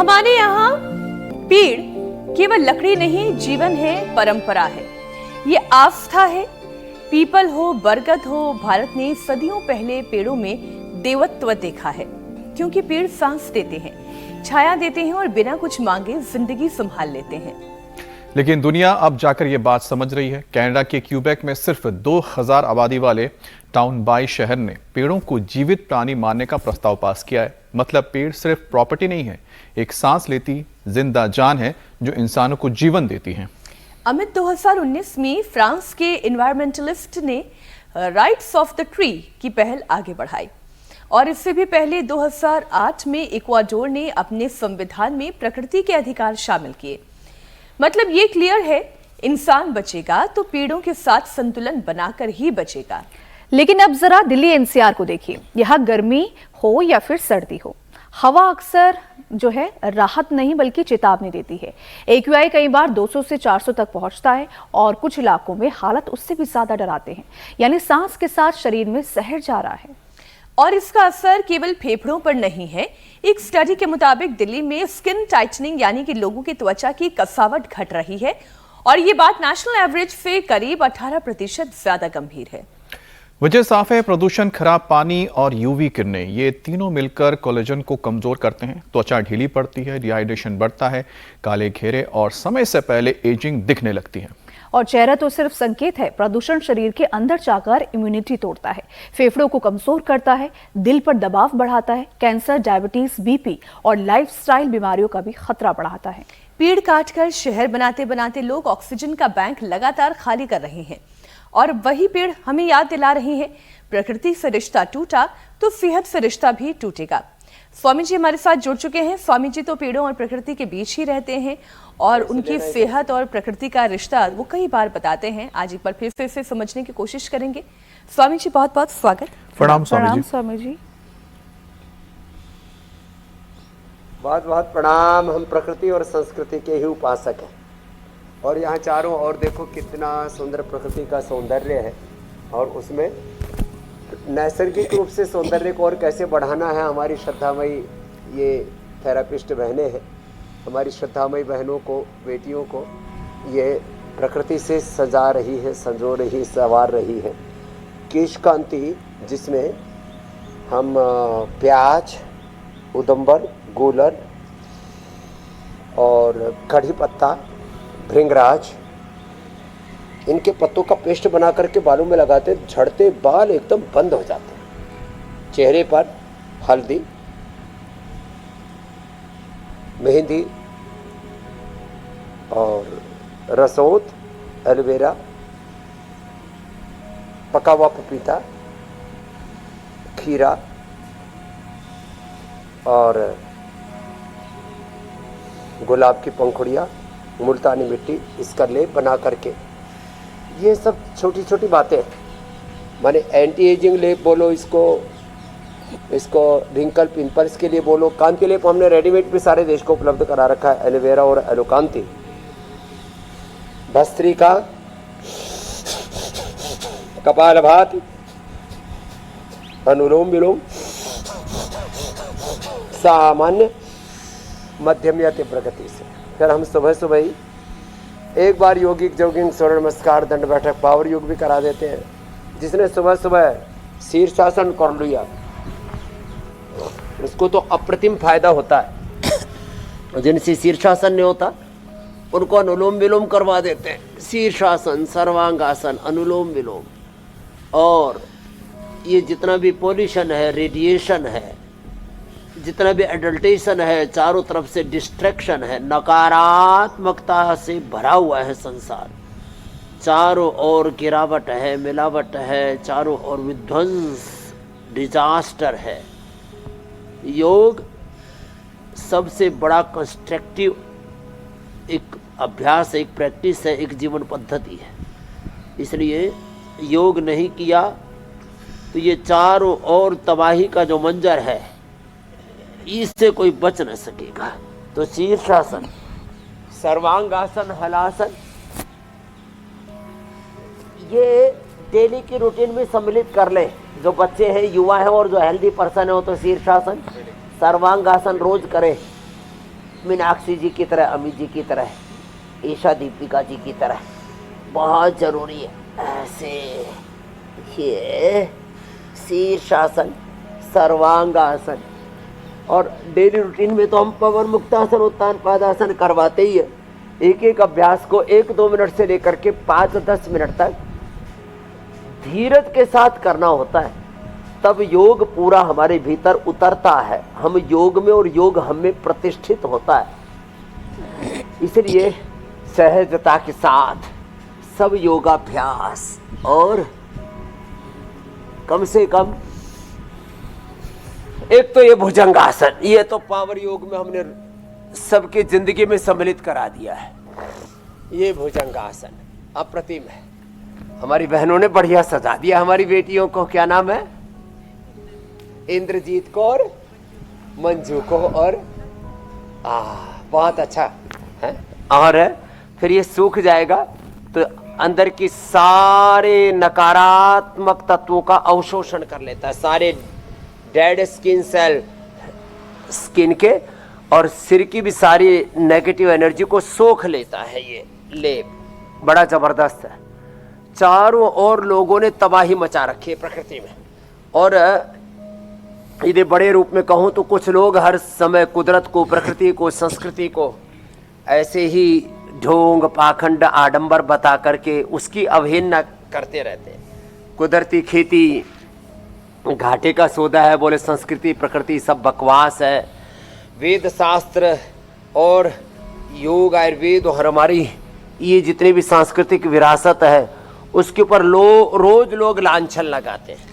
हमारे यहाँ पेड़ केवल लकड़ी नहीं, जीवन है, परंपरा है, ये आस्था है। पीपल हो, बरगद हो, भारत ने सदियों पहले पेड़ों में देवत्व देखा है, क्योंकि पेड़ सांस देते हैं, छाया देते हैं और बिना कुछ मांगे जिंदगी संभाल लेते हैं। लेकिन दुनिया अब जाकर ये बात समझ रही है। कनाडा के क्यूबेक में सिर्फ 2000 आबादी वाले टाउन बाई शहर ने पेड़ों को जीवित प्राणी मानने का प्रस्ताव पास किया है। मतलब पेड़ सिर्फ प्रॉपर्टी नहीं है, एक सांस लेती जिंदा जान है जो इंसानों को जीवन देती है। अमित, 2019 में फ्रांस के एनवायरमेंटलिस्ट ने राइट्स ऑफ द ट्री की पहल आगे बढ़ाई और इससे भी पहले 2008 में इक्वाडोर ने अपने संविधान में प्रकृति के अधिकार शामिल किए। मतलब ये क्लियर है, इंसान बचेगा तो पेड़ों के साथ संतुलन बनाकर ही बचेगा। लेकिन अब जरा दिल्ली एनसीआर को देखिए। यहाँ गर्मी हो या फिर सर्दी हो, हवा अक्सर जो है राहत नहीं बल्कि चेतावनी देती है। AQI कई बार 200 से 400 तक पहुंचता है और कुछ इलाकों में हालत उससे भी ज्यादा डराते हैं, यानी सांस के साथ शरीर में जहर जा रहा है। और इसका असर केवल फेफड़ों पर नहीं है। एक स्टडी के मुताबिक दिल्ली में स्किन टाइटनिंग यानी कि लोगों की त्वचा की कसावट घट रही है और ये बात नेशनल एवरेज से करीब 18% ज्यादा गंभीर है। वजह साफ है, प्रदूषण, खराब पानी और यूवी किरणें, ये तीनों मिलकर कोलेजन को कमजोर करते हैं। त्वचा ढीली पड़ती है, डिहाइड्रेशन बढ़ता है, काले घेरे और समय से पहले एजिंग दिखने लगती है। और चेहरा तो सिर्फ संकेत है, प्रदूषण शरीर के अंदर जाकर इम्यूनिटी तोड़ता है, फेफड़ों को कमजोर करता है, दिल पर दबाव बढ़ाता है, कैंसर, डायबिटीज, बीपी और लाइफस्टाइल बीमारियों का भी खतरा बढ़ाता है। पेड़ काटकर शहर बनाते बनाते लोग ऑक्सीजन का बैंक लगातार खाली कर रहे हैं और वही पेड़ हमें याद दिला रही है, प्रकृति से रिश्ता टूटा तो सेहत से रिश्ता भी टूटेगा। स्वामी जी हमारे साथ जुड़ चुके हैं। स्वामी जी तो पेड़ों और प्रकृति के बीच ही रहते हैं और उनकी सेहत और प्रकृति का रिश्ता वो कई बार बताते हैं। आज एक बार फिर से इसे समझने की कोशिश करेंगे। स्वामी जी बहुत बहुत स्वागत। प्रणाम स्वामी जी। बहुत बहुत प्रणाम। हम प्रकृति और संस्कृति के ही उपासक हैं और यहाँ चारों ओर देखो कितना सुंदर प्रकृति का सौंदर्य है और उसमें नैसर्गिक रूप से सौंदर्य को और कैसे बढ़ाना है। हमारी श्रद्धामयी ये थेरापिस्ट बहनें हैं, हमारी श्रद्धामयी बहनों को, बेटियों को ये प्रकृति से सजा रही है, संजो रही, संवार रही है। केश कांति जिसमें हम प्याज, उदंबर, गूलर और कढ़ी पत्ता, भृंगराज, इनके पत्तों का पेस्ट बना करके बालों में लगाते, झड़ते बाल एकदम बंद हो जाते हैं। चेहरे पर हल्दी, मेहंदी और रसोद, एलोवेरा, पका हुआ पपीता, खीरा और गुलाब की पंखुड़ियाँ, मुल्तानी मिट्टी, इसका लेप बना करके, ये सब छोटी छोटी बातें हैं। माने एंटी एजिंग लेप बोलो इसको रिंकल पिंपल्स के लिए बोलो। कांति लेप हमने रेडीमेड भी सारे देश को उपलब्ध करा रखा है, एलोवेरा और एलोकांति। भस्त्रिका, कपालभाति, अनुलोम विलोम, सामान्य, मध्यम या तीव्र गति से। फिर हम सुबह सुबह ही एक बार योगिक जॉगिंग, सूर्य नमस्कार, दंड बैठक, पावर योग भी करा देते हैं। जिसने सुबह सुबह शीर्षासन कर लिया उसको तो अप्रतिम फायदा होता है। जिनसे शीर्षासन नहीं होता उनको अनुलोम विलोम करवा देते हैं। शीर्षासन, सर्वांगासन, अनुलोम विलोम। और ये जितना भी पॉल्यूशन है, रेडिएशन है, जितना भी एडल्टेशन है, चारों तरफ से डिस्ट्रैक्शन है, नकारात्मकता से भरा हुआ है संसार। चारों ओर गिरावट है, मिलावट है, चारों ओर विध्वंस, डिजास्टर है। योग सबसे बड़ा कंस्ट्रक्टिव एक अभ्यास, एक प्रैक्टिस है, एक जीवन पद्धति है। इसलिए योग नहीं किया तो ये चारों ओर तबाही का जो मंजर है इससे कोई बच न सकेगा। तो शीर्षासन, सर्वांगासन, हलासन, ये डेली की रूटीन में सम्मिलित कर ले। जो बच्चे हैं, युवा हैं और जो हेल्दी पर्सन है वो तो शीर्षासन, सर्वांगासन रोज करे। मीनाक्षी जी की तरह, अमित जी की तरह, ईशा दीपिका जी की तरह बहुत जरूरी है। ऐसे ये शीर्षासन, सर्वांगासन, और डेली रूटीन में तो हम पवन मुक्तासन, उत्तान पादासन करवाते ही है। एक एक अभ्यास को 1-2 मिनट से लेकर के 5-10 मिनट तक धीरज के साथ करना होता है, तब योग पूरा हमारे भीतर उतरता है, हम योग में और योग हम में प्रतिष्ठित होता है। इसलिए सहजता के साथ सब योगाभ्यास, और कम से कम एक तो ये भुजंगासन, ये तो पावर योग में हमने सबके जिंदगी में सम्मिलित करा दिया है। ये भुजंगासन अप्रतिम है, हमारी बहनों ने बढ़िया सजा दिया। हमारी बेटियों को क्या नाम है, इंद्रजीत को और मंजू को, और बहुत अच्छा है। और फिर ये सूख जाएगा तो अंदर की सारे नकारात्मक तत्वों का अवशोषण कर लेता है, सारे डेड स्किन सेल स्किन के, और सिर की भी सारी नेगेटिव एनर्जी को सोख लेता है। ये लेप बड़ा जबरदस्त है। चारों ओर लोगों ने तबाही मचा रखी है प्रकृति में, और यदि बड़े रूप में कहूँ तो कुछ लोग हर समय कुदरत को, प्रकृति को, संस्कृति को ऐसे ही ढोंग, पाखंड, आडंबर बता करके उसकी अवहेलना करते रहते हैं। कुदरती खेती घाटे का सौदा है, बोले संस्कृति प्रकृति सब बकवास है। वेद शास्त्र और योग, आयुर्वेद और हमारी ये जितनी भी सांस्कृतिक विरासत है उसके ऊपर रोज लोग लांछन लगाते हैं।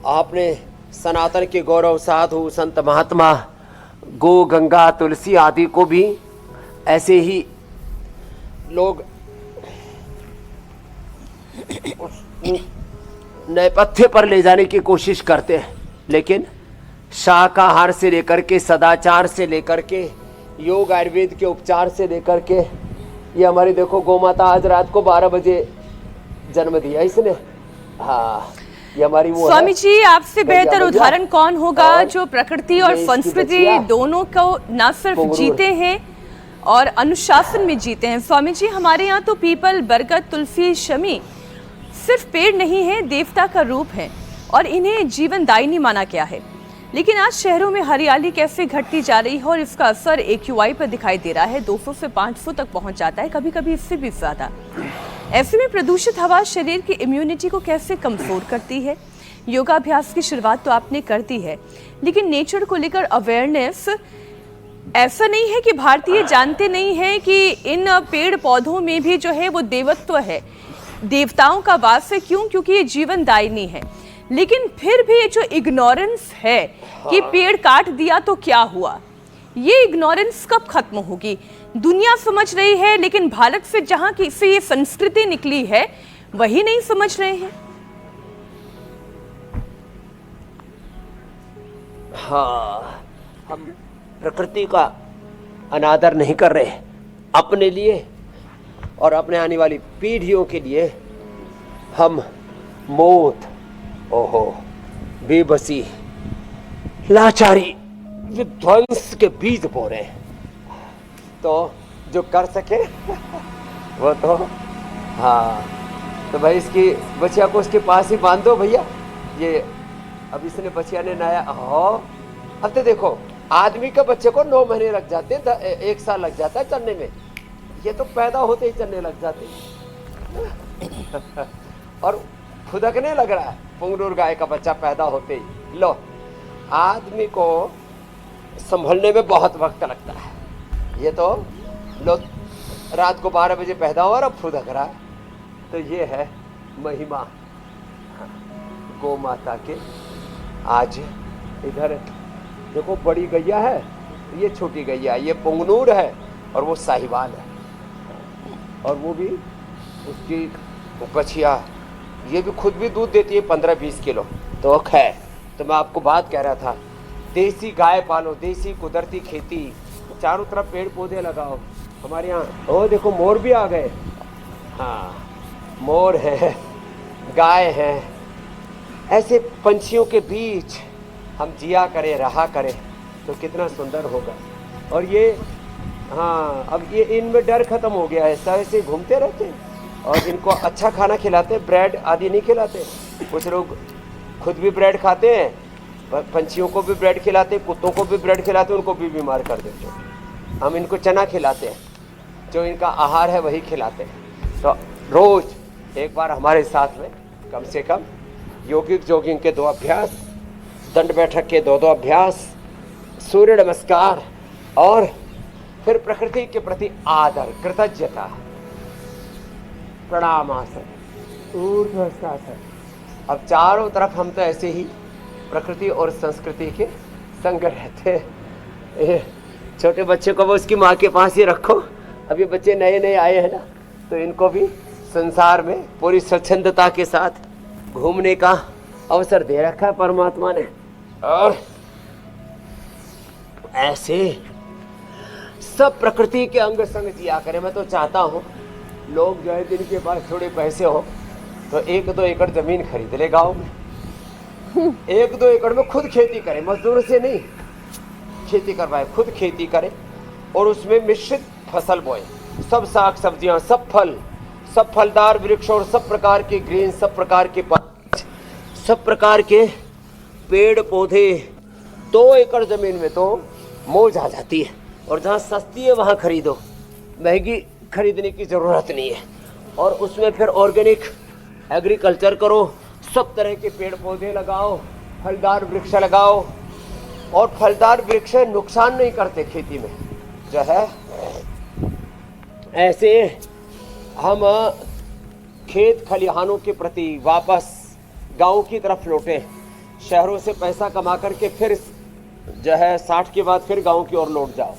आपने सनातन के गौरव साधु, संत, महात्मा, गो, गंगा, तुलसी आदि को भी ऐसे ही लोग नेपथ्य पर ले जाने की कोशिश करते हैं, लेकिन शाकाहार से लेकर के, सदाचार से लेकर के, योग आयुर्वेद के उपचार से लेकर के, ये हमारी देखो गौ माता आज रात को 12 बजे जन्म दिया इसने। हाँ, ये हमारी वो स्वामी जी, आपसे बेहतर उदाहरण कौन होगा और जो प्रकृति और संस्कृति दोनों को न सिर्फ जीते हैं और अनुशासन में जीते हैं। स्वामी जी, हमारे यहाँ तो पीपल, बरगद, तुलसी, शमी सिर्फ पेड़ नहीं है, देवता का रूप है, और इन्हें जीवनदायिनी माना गया है। लेकिन आज शहरों में हरियाली कैसे घटती जा रही है और इसका असर AQI पर दिखाई दे रहा है। 200 से 500 तक पहुंच जाता है, कभी कभी इससे भी ज्यादा। ऐसे में प्रदूषित हवा शरीर की इम्यूनिटी को कैसे कमजोर करती है। योगाभ्यास की शुरुआत तो आपने कर दी है, लेकिन नेचर को लेकर अवेयरनेस, ऐसा नहीं है कि भारतीय जानते नहीं है कि इन पेड़ पौधों में भी जो है वो देवत्व है, देवताओं का वास है। क्यों? क्योंकि ये जीवनदायिनी है। लेकिन फिर भी जो इग्नोरेंस है कि पेड़ काट दिया तो क्या हुआ, ये इग्नोरेंस कब खत्म होगी? दुनिया समझ रही है, लेकिन भारत से जहां की से ये संस्कृति निकली है वही नहीं समझ रहे हैं। हाँ, हम प्रकृति का अनादर नहीं कर रहे। अपने लिए और अपने आने वाली पीढ़ियों के लिए हम मौत, ओहो, बेबसी, लाचारी, विध्वंस के बीज बो रहे हैं। तो जो कर सके वो तो, हाँ, तो भाई इसकी बच्चिया को उसके पास ही बांध दो भैया। ये अब इसने बच्चिया ने नया, हाँ, अब तो देखो आदमी के बच्चे को 9 महीने लग जाते हैं, 1 साल लग जाता है चलने में, ये तो पैदा होते ही चलने लग जाते और खुदकने लग रहा है पुंगरूर गाय का बच्चा पैदा होते ही। लो, आदमी को संभलने में बहुत वक्त लगता है। ये तो लो रात को 12 बजे पैदा हुआ और अब फुदक रहा है। तो ये है महिमा गौ माता के। आज इधर देखो बड़ी गैया है, ये छोटी गैया, ये पुंगनूर है और वो साहिवाल है, और वो भी उसकी बछिया, ये भी खुद भी दूध देती है 15-20 किलो। तो खैर, तो मैं आपको बात कह रहा था, देसी गाय पालो, देसी कुदरती खेती, चारों तरफ पेड़ पौधे लगाओ। हमारे यहाँ ओ देखो मोर भी आ गए, हाँ मोर है, गाय है। ऐसे पंछियों के बीच हम जिया करें, रहा करें तो कितना सुंदर होगा। और ये हाँ, अब ये इनमें डर खत्म हो गया है, ऐसे घूमते रहते हैं और इनको अच्छा खाना खिलाते हैं, ब्रेड आदि नहीं खिलाते। कुछ लोग खुद भी ब्रेड खाते हैं, पंछियों को भी ब्रेड खिलाते हैं, कुत्तों को भी ब्रेड खिलाते हैं, उनको भी बीमार कर देते हैं। हम इनको चना खिलाते हैं, जो इनका आहार है वही खिलाते हैं। तो रोज एक बार हमारे साथ में कम से कम योगिक जॉगिंग के 2 अभ्यास, दंड बैठक के 2 अभ्यास, सूर्य नमस्कार और फिर प्रकृति के प्रति आदर, कृतज्ञता, प्रणामासन, ऊर्ध्वश्वासन। अब चारों तरफ हम तो ऐसे ही प्रकृति और संस्कृति के संग रहते हैं। छोटे बच्चे को वो उसकी माँ के पास ही रखो। अब ये बच्चे नए नए आए हैं ना, तो इनको भी संसार में पूरी स्वच्छंदता के साथ घूमने का अवसर दे रखा है परमात्मा ने। और ऐसे सब प्रकृति के अंग संग जिया करें। मैं तो चाहता हूँ लोग जो है जिनके पास थोड़े पैसे हो तो 1-2 एकड़ जमीन खरीद ले गाँव में, 1-2 एकड़ में खुद खेती करें, मजदूर से नहीं, खेती करवाए, खुद खेती करें और उसमें मिश्रित फसल बोए, सब साग सब्जियां, सब फल, सब फलदार वृक्ष और सब प्रकार के ग्रीन, सब प्रकार के सब प्रकार के पेड़ पौधे। 2 एकड़ जमीन में तो मौज आ जाती है। और जहाँ सस्ती है वहाँ खरीदो, महंगी खरीदने की ज़रूरत नहीं है। और उसमें फिर ऑर्गेनिक एग्रीकल्चर करो, सब तरह के पेड़ पौधे लगाओ, फलदार वृक्ष लगाओ। और फलदार वृक्ष नुकसान नहीं करते खेती में जो है। ऐसे हम खेत खलिहानों के प्रति वापस गांव की तरफ लौटे, शहरों से पैसा कमा करके फिर जो है 60 के बाद फिर गांव की ओर लौट जाओ।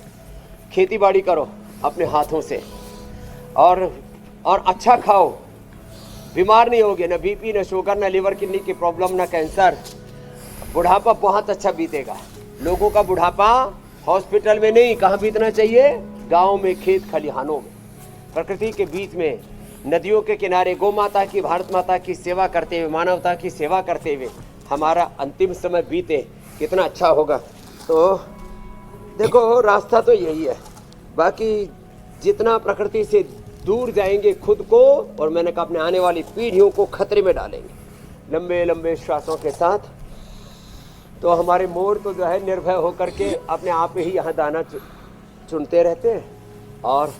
खेती बाड़ी करो अपने हाथों से और अच्छा खाओ, बीमार नहीं होगे, न बीपी, न शुगर, न लीवर किडनी की प्रॉब्लम, न कैंसर। बुढ़ापा बहुत अच्छा बीतेगा। लोगों का बुढ़ापा हॉस्पिटल में नहीं, कहाँ बीतना चाहिए? गांव में, खेत खलिहानों में, प्रकृति के बीच में, नदियों के किनारे, गौ माता की, भारत माता की सेवा करते हुए, मानवता की सेवा करते हुए हमारा अंतिम समय बीते, कितना अच्छा होगा। तो देखो रास्ता तो यही है। बाकी जितना प्रकृति से दूर जाएंगे खुद को, और मैंने कहा अपने आने वाली पीढ़ियों को खतरे में डालेंगे लंबे लंबे श्वासों के साथ, तो हमारे मोर तो जो है निर्भय होकर के अपने आप ही यहाँ दाना चुनते रहते हैं और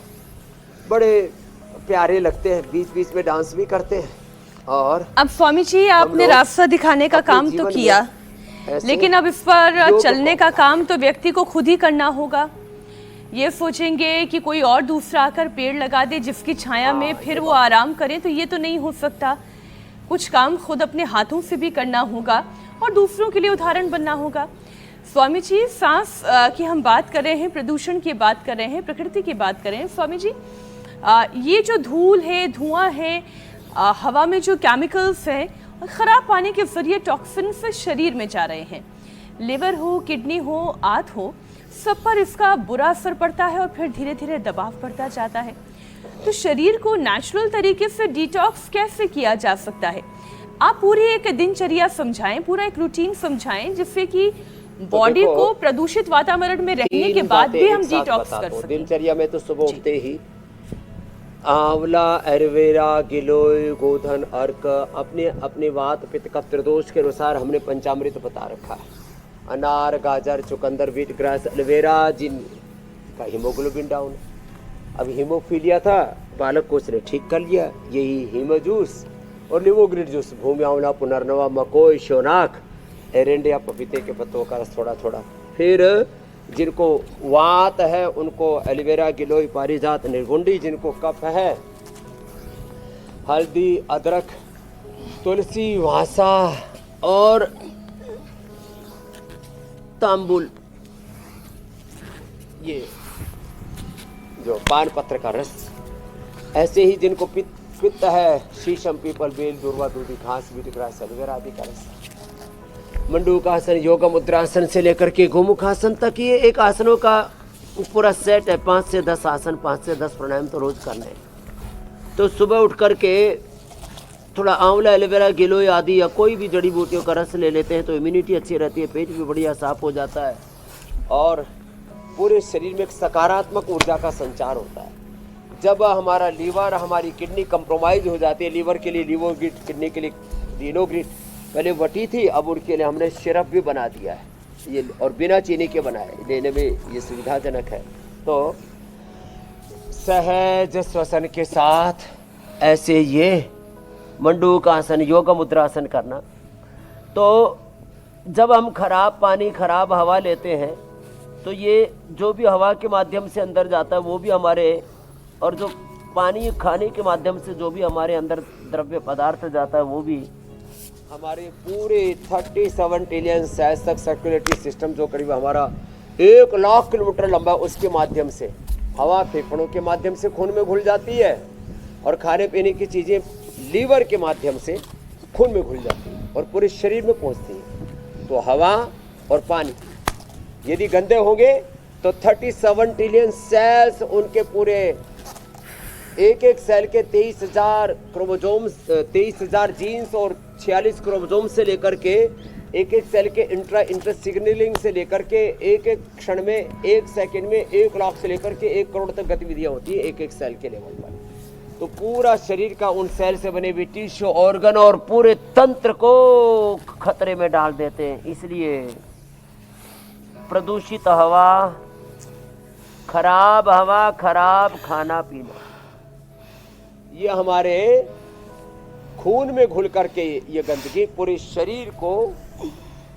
बड़े प्यारे लगते हैं, बीच बीच में डांस भी करते हैं। और अब स्वामी जी आपने रास्ता दिखाने का काम तो किया, लेकिन अब इस पर चलने का काम तो व्यक्ति को खुद ही करना होगा। ये सोचेंगे कि कोई और दूसरा आकर पेड़ लगा दे जिसकी छाया में फिर वो आराम करें, तो ये तो नहीं हो सकता। कुछ काम खुद अपने हाथों से भी करना होगा और दूसरों के लिए उदाहरण बनना होगा। स्वामी जी, सांस की हम बात कर रहे हैं, प्रदूषण की बात कर रहे हैं, प्रकृति की बात कर रहे हैं। स्वामी जी, ये जो धूल है, धुआं है, हवा में जो केमिकल्स हैं, खराब पानी के जरिए टॉक्सिन्स शरीर में जा रहे हैं। लिवर हो, किडनी हो, आंत हो, सब पर इसका बुरा असर पड़ता है और फिर धीरे धीरे दबाव बढ़ता जाता है। तो शरीर को नेचुरल तरीके से डिटॉक्स कैसे किया जा सकता है? आप पूरी एक दिनचर्या समझाएं, पूरा एक रूटीन समझाएं, जिससे कि बॉडी को प्रदूषित वातावरण में रहने के बाद भी हम डिटॉक्स कर सकें। दिनचर्या में तो सुबह उठते ही आंवला, एलोवेरा, गिलोय, गोधन, अर्क, अपने अपने वात पित्त कफ त्रिदोष के अनुसार हमने पंचामृत बता रखा है। अनार, गाजर, चुकंदर, व्हीट ग्रास, एलोवेरा जिनका हीमोग्लोबिन डाउन है, अब हीमोफीलिया था, बालक को उसने ठीक कर लिया, यही हीमो जूस और लिवोग्रिड जूस, भूमि आंवला, पुनर्नवा, मकोई, शोनाक, एरेंडिया, पपीते के पत्तों का रस थोड़ा थोड़ा। फिर जिनको वात है उनको एलोवेरा, गिलोय, पारिजात, निर्गुंडी, जिनको कफ है हल्दी, अदरक, तुलसी, वासा और तांबुल, ये जो पान पत्र का रस। ऐसे ही जिनको पित्त है, शीशम, पीपल, बेल, दूर्वा, दूधी, घास, बीट ग्रास, एलोवेरा आदि का रस। मंडूकासन, योग मुद्रासन से लेकर के गोमुखासन तक ये एक आसनों का पूरा सेट है। 5 से 10 आसन, 5 से 10 प्राणायाम तो रोज करने हैं। तो सुबह उठ करके थोड़ा आंवला, एलोवेरा, गिलोय आदि या कोई भी जड़ी बूटियों का रस ले लेते हैं तो इम्यूनिटी अच्छी रहती है, पेट भी बढ़िया साफ हो जाता है। और पूरे शरीर में एक सकारात्मक ऊर्जा का संचार होता है। जब हमारा लीवर, हमारी किडनी कंप्रोमाइज हो जाती है, लीवर के लिए लीवोग्रिट, किडनी के लिए रीनोग्रिट, पहले वटी थी, अब उनके लिए हमने सिरप भी बना दिया है ये, और बिना चीनी के बनाए, लेने में ये सुविधाजनक है। तो सहज श्वसन के साथ ऐसे ये मंडूक आसन, योग मुद्रासन करना। तो जब हम खराब पानी, खराब हवा लेते हैं तो ये जो भी हवा के माध्यम से अंदर जाता है वो भी हमारे, और जो पानी खाने के माध्यम से जो भी हमारे अंदर द्रव्य पदार्थ जाता है वो भी हमारे पूरे 37 ट्रिलियन सेल्स तक सर्कुलेटरी सिस्टम, जो करीब हमारा 1 लाख किलोमीटर लंबा, उसके माध्यम से हवा फेफड़ों के माध्यम से खून में घुल जाती है, और खाने पीने की चीज़ें लीवर के माध्यम से खून में घुल जाती है और पूरे शरीर में पहुंचती है। तो हवा और पानी यदि गंदे होंगे तो 37 ट्रिलियन सेल्स, उनके पूरे एक एक सेल के 23,000 क्रोमोसोम्स, 23,000 जीन्स और 46 क्रोमोसोम से लेकर के एक एक सेल के इंटर सिग्नलिंग से लेकर के एक एक क्षण में, एक सेकंड में 1 लाख से लेकर के 1 करोड़ तक गतिविधियां होती है एक एक सेल के लेवल पर। तो पूरा शरीर का उन सेल से बने हुए टिश्यू, ऑर्गन और पूरे तंत्र को खतरे में डाल देते हैं। इसलिए प्रदूषित हवा, खराब खाना पीना, ये हमारे खून में घुल करके ये गंदगी पूरे शरीर को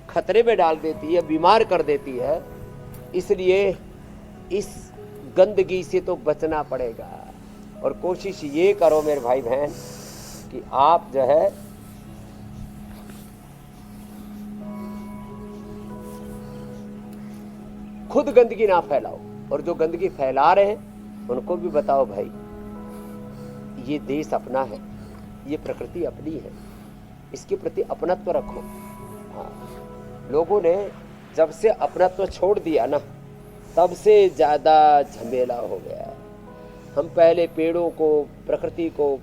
खतरे में डाल देती है, बीमार कर देती है। इसलिए इस गंदगी से तो बचना पड़ेगा, और कोशिश ये करो मेरे भाई बहन कि आप जो है खुद गंदगी ना फैलाओ, और जो गंदगी फैला रहे हैं उनको भी बताओ भाई ये देश अपना है, ये प्रकृति अपनी है, इसके प्रति अपनत्व रखो। हाँ, लोगों ने जब से अपनत्व छोड़ दिया ना, तब से ज़्यादा झमेला हो गया है। हम पहले पेड़ों को, प्रकृति को,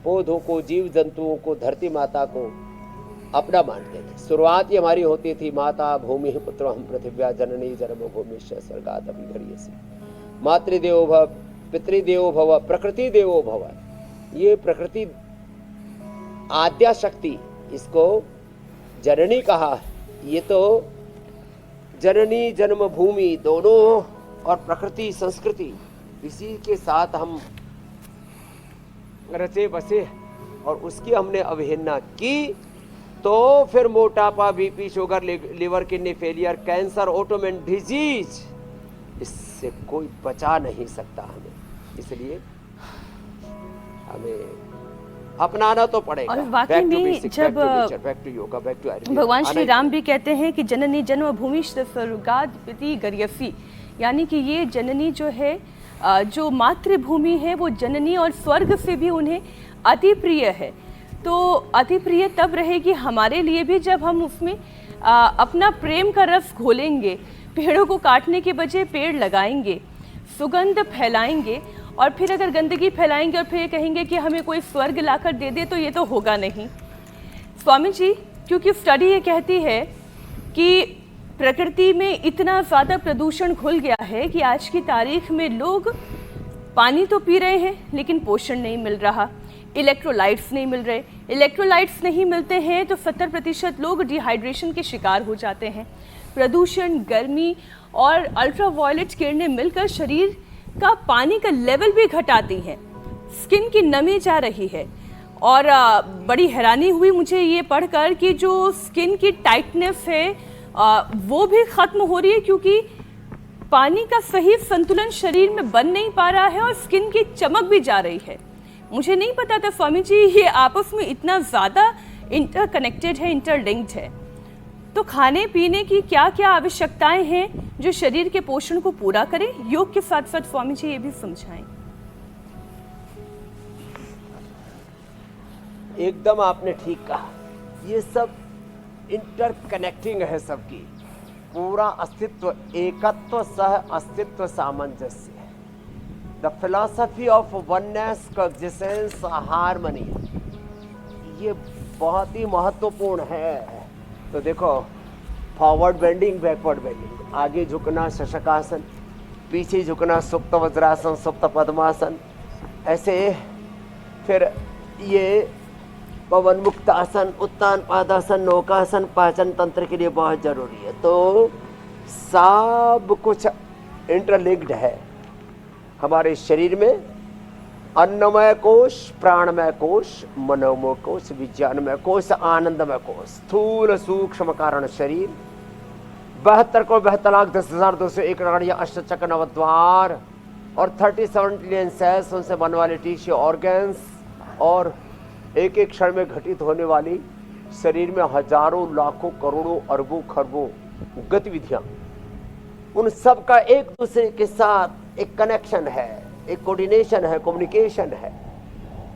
पौधों को, जीव जंतुओं को, धरती माता को अपना मानते थे। शुरुआत ही हमारी होती थी, माता भूमि पुत्र हम पृथिव्या जननी जन्मभूमि स्वर्गात् अभिगरीयसी, मातृदेवो भव पितृदेवो भव प्रकृति देवो भव। ये प्रकृति आद्या शक्ति, इसको जननी कहा। ये तो जननी जन्मभूमि दोनों, और प्रकृति संस्कृति, इसी के साथ हम रचे बसे, और उसकी हमने अवहेलना की तो फिर मोटापा, BP, sugar, liver, kidney failure, cancer, autoimmune disease, इससे कोई बचा नहीं सकता हमें। इसलिए हमें अपनाना तो पड़ेगा। और वाकई में जब भगवान श्री राम भी कहते हैं कि जननी जन्मभूमि स्वर्गात् प्रतिगरीयसी, यानी कि ये जननी जो है, जो मातृभूमि है, वो जननी और स्वर्ग से भी उन्हें अति प्रिय है। तो अति प्रिय तब रहेगी हमारे लिए भी जब हम उसमें अपना प्रेम का रस घोलेंगे, पेड़ों को काटने के बजाय पेड़ लगाएंगे, सुगंध फैलाएंगे, और फिर अगर गंदगी फैलाएंगे और फिर कहेंगे कि हमें कोई स्वर्ग लाकर दे दे, तो ये तो होगा नहीं स्वामी जी। क्योंकि स्टडी ये कहती है कि प्रकृति में इतना ज़्यादा प्रदूषण घुल गया है कि आज की तारीख में लोग पानी तो पी रहे हैं लेकिन पोषण नहीं मिल रहा, इलेक्ट्रोलाइट्स नहीं मिल रहे। इलेक्ट्रोलाइट्स नहीं मिलते हैं तो 70% लोग डिहाइड्रेशन के शिकार हो जाते हैं। प्रदूषण, गर्मी और अल्ट्रावायलेट किरणें मिलकर शरीर का पानी का लेवल भी घटाती हैं, स्किन की नमी जा रही है। और बड़ी हैरानी हुई मुझे ये पढ़कर कि जो स्किन की टाइटनेस है वो भी ख़त्म हो रही है, क्योंकि पानी का सही संतुलन शरीर में बन नहीं पा रहा है और स्किन की चमक भी जा रही है। मुझे नहीं पता था स्वामी जी ये आपस में इतना ज़्यादा इंटरकनेक्टेड है, इंटरलिंक्ड है। तो खाने पीने की क्या क्या आवश्यकताएं हैं जो शरीर के पोषण को पूरा करें, योग के साथ साथ स्वामी जी ये भी समझाएं। एकदम आपने ठीक कहा, ये सब इंटरकनेक्टिंग है, सबकी पूरा अस्तित्व, एकत्व सह अस्तित्व सामंजस्य। The philosophy of oneness, coexistence, harmony, ये बहुत ही महत्वपूर्ण है। तो देखो, फॉरवर्ड बेंडिंग, बैकवर्ड बेंडिंग, आगे झुकना शशकासन, पीछे झुकना, सुप्त वज्रासन, सुप्त पद्मासन, ऐसे। फिर ये पवन मुक्त आसन, उत्तान पादासन, नौकासन पाचन तंत्र के लिए बहुत जरूरी है। तो सब कुछ इंटरलिंक्ड है हमारे शरीर में। अन्नमय कोश, प्राणमय कोश, मनोमय कोश, विज्ञानमय कोश, आनंदमय कोश, स्थूल सूक्ष्म कारण शरीर, 72 को 72,10,201 नाड़ियां, अष्टचक्र नवद्वार और 37 ट्रिलियन सेल्स, उनसे बनने वाले टिश्यू ऑर्गन्स, और एक एक क्षण में घटित होने वाली शरीर में हजारों लाखों करोड़ों अरबों खरबों गतिविधियां, उन सब का एक दूसरे के साथ एक कनेक्शन है, एक कोऑर्डिनेशन है, कम्युनिकेशन है।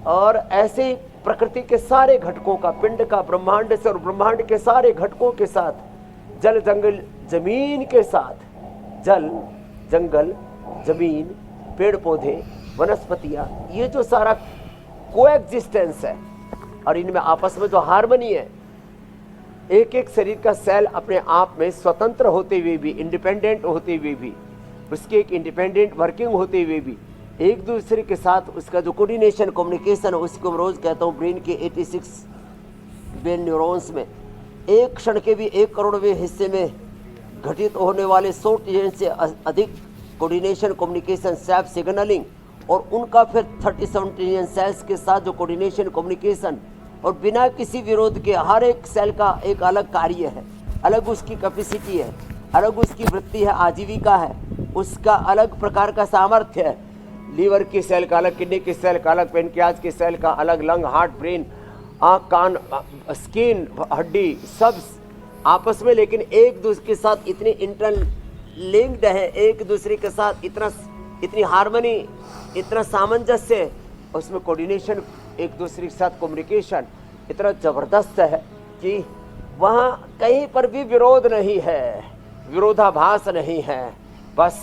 और ऐसे ही प्रकृति के सारे घटकों का, पिंड का, ब्रह्मांड से और ब्रह्मांड के सारे घटकों के साथ, जल जंगल जमीन के साथ, जल जंगल जमीन, पेड़ पौधे, वनस्पतियां, ये जो सारा कोएग्जिस्टेंस है और इनमें आपस में जो हार्मनी है, एक एक शरीर का सेल अपने आप में स्वतंत्र होते हुए भी, इंडिपेंडेंट होते हुए भी, उसकी एक इंडिपेंडेंट वर्किंग होते हुए भी, एक दूसरे के साथ उसका जो कोऑर्डिनेशन, कम्युनिकेशन, उसको मैं रोज कहता हूँ ब्रेन के 86 ब्रेन न्यूरॉन्स में एक क्षण के भी 1 करोड़वें हिस्से में घटित होने वाले 100 ट्रिलियन से अधिक कोऑर्डिनेशन, कम्युनिकेशन, सेल्फ सिग्नलिंग, और उनका फिर 37 ट्रिलियन सेल्स के साथ जो कोऑर्डिनेशन, कम्युनिकेशन, और बिना किसी विरोध के हर एक सेल का एक अलग कार्य है, अलग उसकी कैपेसिटी है, अलग उसकी वृत्ति है, आजीविका है, उसका अलग प्रकार का सामर्थ्य है। लीवर की सेल का अलग, किडनी की सेल का अलग, पेनक्रियाज की सेल का अलग, लंग, हार्ट, ब्रेन, आँख, कान, स्किन, हड्डी, सब आपस में, लेकिन एक दूसरे के साथ इतने इंटरलिंक्ड है, एक दूसरे के साथ इतनी हार्मनी, इतना सामंजस्य, उसमें कोऑर्डिनेशन, एक दूसरे के साथ कम्युनिकेशन इतना जबरदस्त है कि वहाँ कहीं पर भी विरोध नहीं है, विरोधाभास नहीं है, बस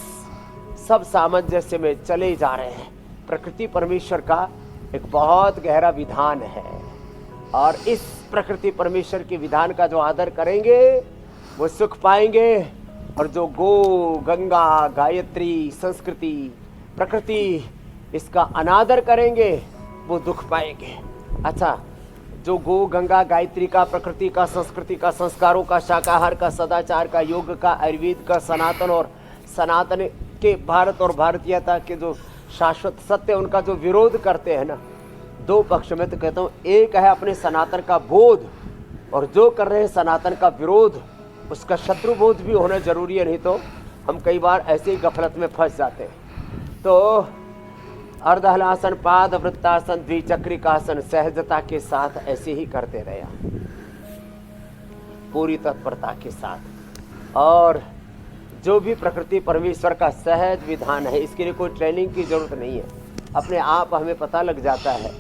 सब सामंजस्य में चले जा रहे हैं। प्रकृति परमेश्वर का एक बहुत गहरा विधान है, और इस प्रकृति परमेश्वर के विधान का जो आदर करेंगे वो सुख पाएंगे, और जो गो, गंगा, गायत्री, संस्कृति, प्रकृति, इसका अनादर करेंगे वो दुख पाएंगे। अच्छा, जो गो, गंगा, गायत्री का, प्रकृति का, संस्कृति का, संस्कारों का, शाकाहार का, सदाचार का, योग का, आयुर्वेद का, सनातन और सनातन के भारत और भारतीयता के जो शाश्वत सत्य, उनका जो विरोध करते हैं ना, दो पक्ष में तो कहता हूँ, एक है अपने सनातन का बोध, और जो कर रहे हैं सनातन का विरोध, उसका शत्रु बोध भी होना जरूरी है, नहीं तो हम कई बार ऐसे ही गफलत में फंस जाते हैं। तो अर्धहलासन, पाद वृत्तासन, द्विचक्रिकासन सहजता के साथ ऐसे ही करते रहे, पूरी तत्परता के साथ। और जो भी प्रकृति परमेश्वर का सहज विधान है, इसके लिए कोई ट्रेनिंग की जरूरत नहीं है, अपने आप हमें पता लग जाता है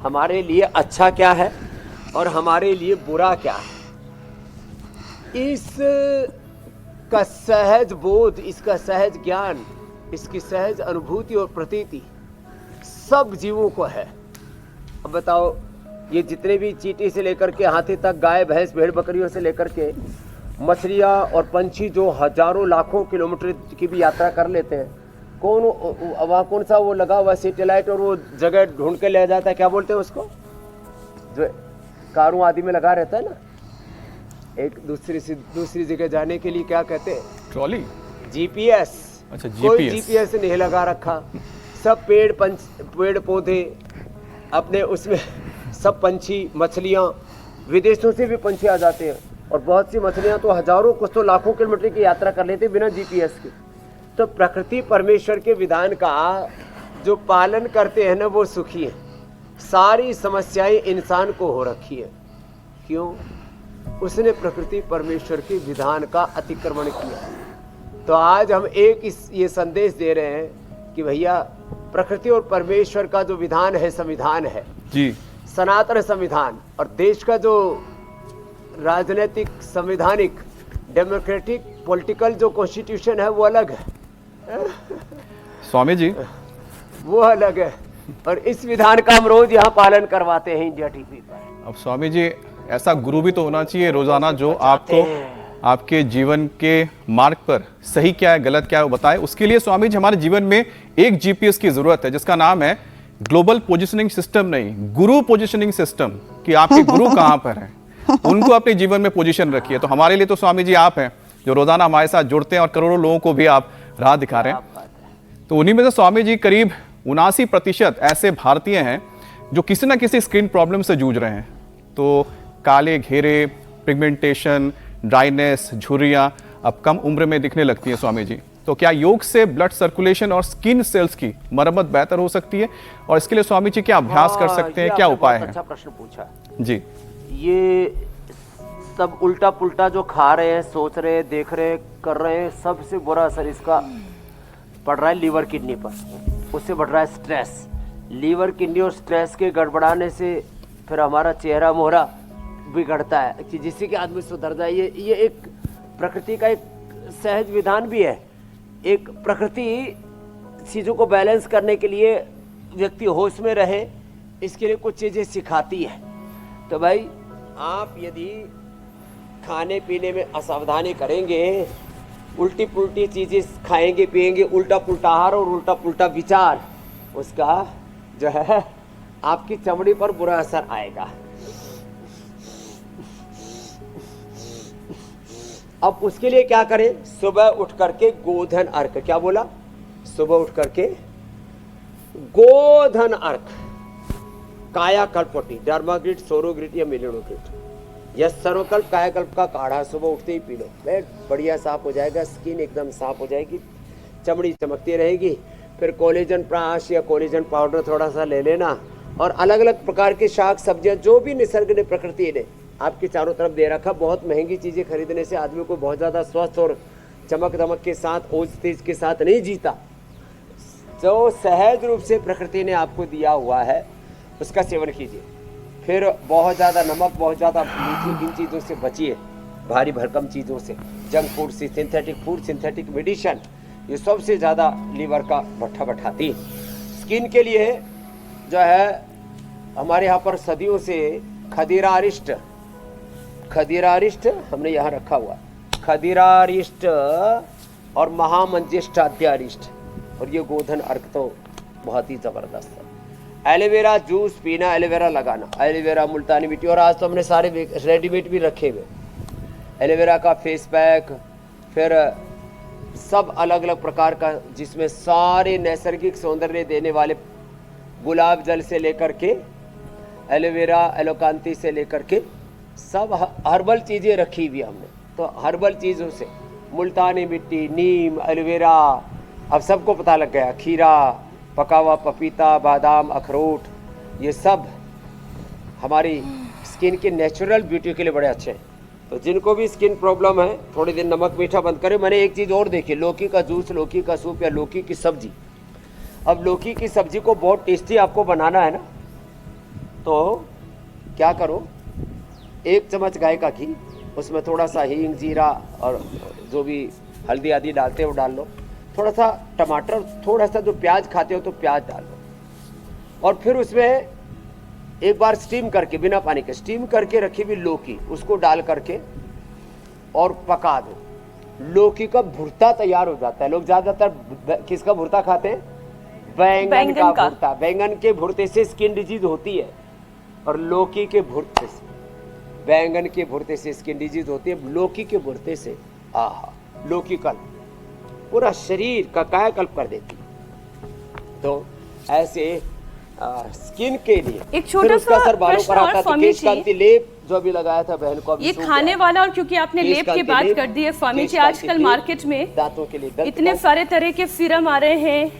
हमारे लिए अच्छा क्या है और हमारे लिए बुरा क्या है। इस का सहज बोध, इसका सहज ज्ञान, इसकी सहज अनुभूति और प्रतीति सब जीवों को है। अब बताओ, ये जितने भी चींटी से लेकर के हाथी तक, गाय, भैंस, भेड़, बकरियों से लेकर के मछलियाँ और पंछी जो हजारों लाखों किलोमीटर की भी यात्रा कर लेते हैं, वहाँ कौन सा वो लगा हुआ सैटेलाइट, और वो जगह ढूंढ के ले जाता है, क्या बोलते हैं उसको, जो कारों आदि में लगा रहता है ना, एक दूसरी से दूसरी जगह जाने के लिए क्या कहते हैं, ट्रॉली, जीपीएस। अच्छा, कोई जीपीएस नहीं लगा रखा, सब पेड़ पौधे अपने उसमें, सब पंछी, मछलियाँ, विदेशों से भी पंछी आ जाते हैं, और बहुत सी मछलियाँ तो हजारों कुछ तो लाखों किलोमीटर की यात्रा कर लेते बिना जीपीएस के। तो प्रकृति परमेश्वर के विधान का जो पालन करते हैं ना, वो सुखी है। सारी समस्याएं इंसान को हो रखी है, क्यों? उसने प्रकृति परमेश्वर के विधान का अतिक्रमण किया। तो आज हम ये संदेश दे रहे हैं कि भैया, प्रकृति और परमेश्वर का जो विधान है, संविधान है जी, सनातन संविधान, और देश का जो राजनीतिक, संवैधानिक, डेमोक्रेटिक, पॉलिटिकल जो कॉन्स्टिट्यूशन है वो अलग है, स्वामी जी, वो अलग है। और इस विधान का हम रोज यहाँ पालन करवाते हैं इंडिया टीवी पर। अब स्वामी जी, ऐसा गुरु भी तो होना चाहिए रोजाना जो आपको आपके जीवन के मार्ग पर सही क्या है, गलत क्या है वो बताए। उसके लिए स्वामी जी हमारे जीवन में एक जीपीएस की जरूरत है, जिसका नाम है ग्लोबल पोजिशनिंग सिस्टम, नहीं गुरु पोजिशनिंग सिस्टम, कि आपके गुरु कहाँ पर हैं, उनको अपने जीवन में पोजीशन रखिए। तो हमारे लिए तो स्वामी जी आप हैं, जो रोजाना हमारे साथ जुड़ते हैं और करोड़ों लोगों को भी आप राह दिखा रहे हैं। तो उन्हीं में से स्वामी जी करीब 79% ऐसे भारतीय हैं जो किसी ना किसी स्किन प्रॉब्लम से जूझ रहे हैं। तो काले घेरे, पिगमेंटेशन, ड्राइनेस, झुर्रियां अब कम उम्र में दिखने लगती हैं स्वामी जी। तो क्या योग से ब्लड सर्कुलेशन और स्किन सेल्स की मरम्मत बेहतर हो सकती है, और इसके लिए स्वामी जी क्या अभ्यास कर सकते हैं, क्या उपाय है? अच्छा प्रश्न पूछा जी। ये सब उल्टा पुल्टा जो खा रहे हैं, सोच रहे हैं, देख रहे हैं, कर रहे हैं, सबसे बुरा असर इसका पड़ रहा है लीवर किडनी पर। उससे बढ़ रहा है स्ट्रेस। लीवर किडनी और स्ट्रेस के गड़बड़ाने से फिर हमारा चेहरा मोहरा बिगड़ता है, कि जिससे कि आदमी सुधर जाए। ये एक प्रकृति का एक सहज विधान भी है। एक प्रकृति चीज़ों को बैलेंस करने के लिए व्यक्ति होश में रहे, इसके लिए कुछ चीज़ें सिखाती है। तो भाई आप यदि खाने पीने में असावधानी करेंगे, उल्टी पुल्टी चीज़ें खाएंगे पिएंगे, उल्टा पुल्टा आहार और उल्टा पुल्टा विचार, उसका जो है आपकी चमड़ी पर बुरा असर आएगा। अब उसके लिए क्या करें? सुबह उठ करके गोधन अर्घ, क्या बोला? सुबह उठ करके गोधन अर्घ, कायाकल्प, डर्माग्रिट, सोरोग्रिट या मिलिनोग्रिट या सर्वकल्प कायाकल्प का काढ़ा सुबह उठते ही पी लो। बढ़िया साफ हो जाएगा, स्किन एकदम साफ हो जाएगी, चमड़ी चमकती रहेगी। फिर कोलेजन प्राश या कोलेजन पाउडर थोड़ा सा ले लेना, और अलग अलग प्रकार के शाक सब्जियां जो भी निसर्ग ने, प्रकृति ने आपके चारों तरफ दे रखा। बहुत महंगी चीज़ें खरीदने से आदमी को बहुत ज़्यादा स्वस्थ और चमक दमक के साथ, ओज तेज के साथ नहीं जीता। जो सहज रूप से प्रकृति ने आपको दिया हुआ है उसका सेवन कीजिए। फिर बहुत ज़्यादा नमक, बहुत ज़्यादा मीठी, इन चीज़ों से बचिए, भारी भरकम चीज़ों से, जंक फूड से, सिंथेटिक फूड, सिंथेटिक मेडिसिन, ये सबसे ज़्यादा लीवर का भट्ठा बैठाती है। स्किन के लिए जो है हमारे यहाँ पर सदियों से खदीरारिष्ट हमने यहाँ रखा हुआ, खदीरारिष्ट और महामंजिष्टाद्यारिष्ट, और ये गोधन अर्घ तो बहुत ही ज़बरदस्त है। एलोवेरा जूस पीना, एलोवेरा लगाना, एलोवेरा, मुल्तानी मिट्टी, और आज तो हमने सारे रेडीमेड भी रखे हुए, एलोवेरा का फेस पैक, फिर सब अलग अलग प्रकार का, जिसमें सारे नैसर्गिक सौंदर्य देने वाले, गुलाब जल से लेकर के एलोवेरा, एलोकांती से लेकर के सब हर्बल चीज़ें रखी हुई हमने। तो हर्बल चीज़ों से मुल्तानी मिट्टी, नीम, एलोवेरा, अब सबको पता लग गया, खीरा, पका हुआ पपीता, बादाम, अखरोट, ये सब हमारी स्किन की नेचुरल ब्यूटी के लिए बड़े अच्छे हैं। तो जिनको भी स्किन प्रॉब्लम है, थोड़ी दिन नमक मीठा बंद करें। मैंने एक चीज़ और देखी, लौकी का जूस, लौकी का सूप या लौकी की सब्जी। अब लौकी की सब्जी को बहुत टेस्टी आपको बनाना है ना, तो क्या करो, 1 चम्मच गाय का घी, उसमें थोड़ा सा हींग, जीरा और जो भी हल्दी आदि डालते हो डाल लो, थोड़ा सा टमाटर, थोड़ा सा जो प्याज खाते हो तो प्याज डाल लो, और फिर उसमें एक बार स्टीम करके, बिना पानी के स्टीम करके रखी हुई लौकी, उसको डाल करके और पका दो। लौकी का भुर्ता तैयार हो जाता है। लोग ज़्यादातर किसका भुर्ता खाते हैं? बैंगन का भुर्ता। बैंगन के भुर्ते से स्किन डिजीज होती है, और लौकी के भुर्ते से, बैंगन के भुर्ते से स्किन डिजीज होती है, लौकी के भुर्ते से लौकी कल्प पूरा शरीर का कायाकल्प कर देती है। तो ऐसे स्किन के लिए एक छोटा सा प्रश्न और स्वामी जी, लेप जो अभी लगाया था बहन को, ये खाने वाला, और क्योंकि आपने लेप की बात कर दी है स्वामी जी, आजकल मार्केट में दांतों के लिए इतने सारे तरह के सीरम आ रहे हैं,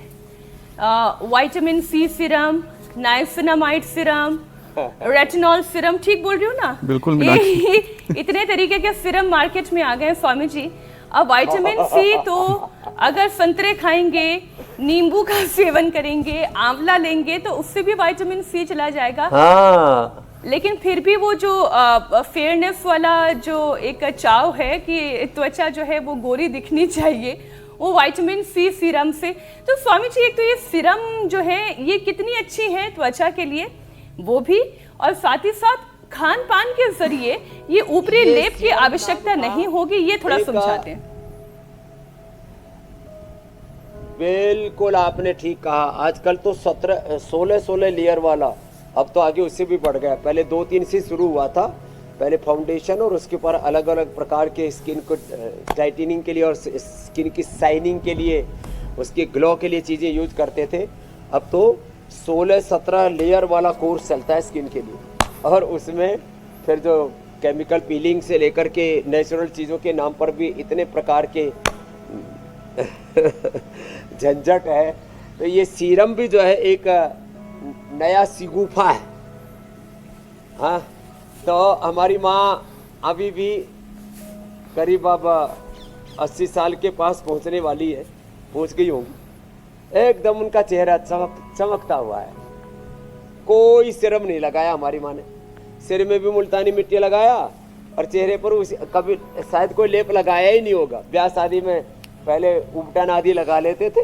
vitamin C serum, niacinamide serum, retinol serum, ठीक बोल रही हूँ ना? बिल्कुल। इतने तरीके के सीरम मार्केट में आ गए हैं स्वामी जी। अब विटामिन सी तो अगर संतरे खाएंगे, नींबू का सेवन करेंगे, आंवला लेंगे तो उससे भी विटामिन सी चला जाएगा। लेकिन फिर भी वो जो फेयरनेस वाला जो एक चाव है कि त्वचा जो है वो गोरी दिखनी चाहिए, वो विटामिन सी सीरम से। तो स्वामी जी, एक तो ये सीरम जो है ये कितनी अच्छी है त्वचा के लिए, वो भी, और साथ ही साथ खान पान के जरिए ये ऊपरी लेप की आवश्यकता नहीं होगी, ये थोड़ा समझाते हैं। बिल्कुल आपने ठीक कहा। आजकल तो 16 लेयर वाला, अब तो आगे उससे भी बढ़ गया। पहले 2-3 से शुरू हुआ था। पहले फाउंडेशन और उसके ऊपर अलग अलग प्रकार के स्किन को टाइटनिंग के लिए और स्किन की शाइनिंग के लिए, उसके ग्लो के लिए चीज़ें यूज करते थे। अब तो 16-17 लेयर वाला कोर्स चलता है स्किन के लिए, और उसमें फिर जो केमिकल पीलिंग से लेकर के नेचुरल चीज़ों के नाम पर भी इतने प्रकार के झंझट है। तो ये सीरम भी जो है एक नया सिगुफा है। हाँ, तो हमारी माँ अभी भी करीब अब 80 साल के पास पहुँचने वाली है, पहुँच गई होंगी। एकदम उनका चेहरा चमकता हुआ है। कोई सीरम नहीं लगाया हमारी माँ ने। सिर में भी मुल्तानी मिट्टी लगाया और चेहरे पर कभी शायद कोई लेप लगाया ही नहीं होगा। ब्याह शादी में पहले उपटन आदि लगा लेते थे,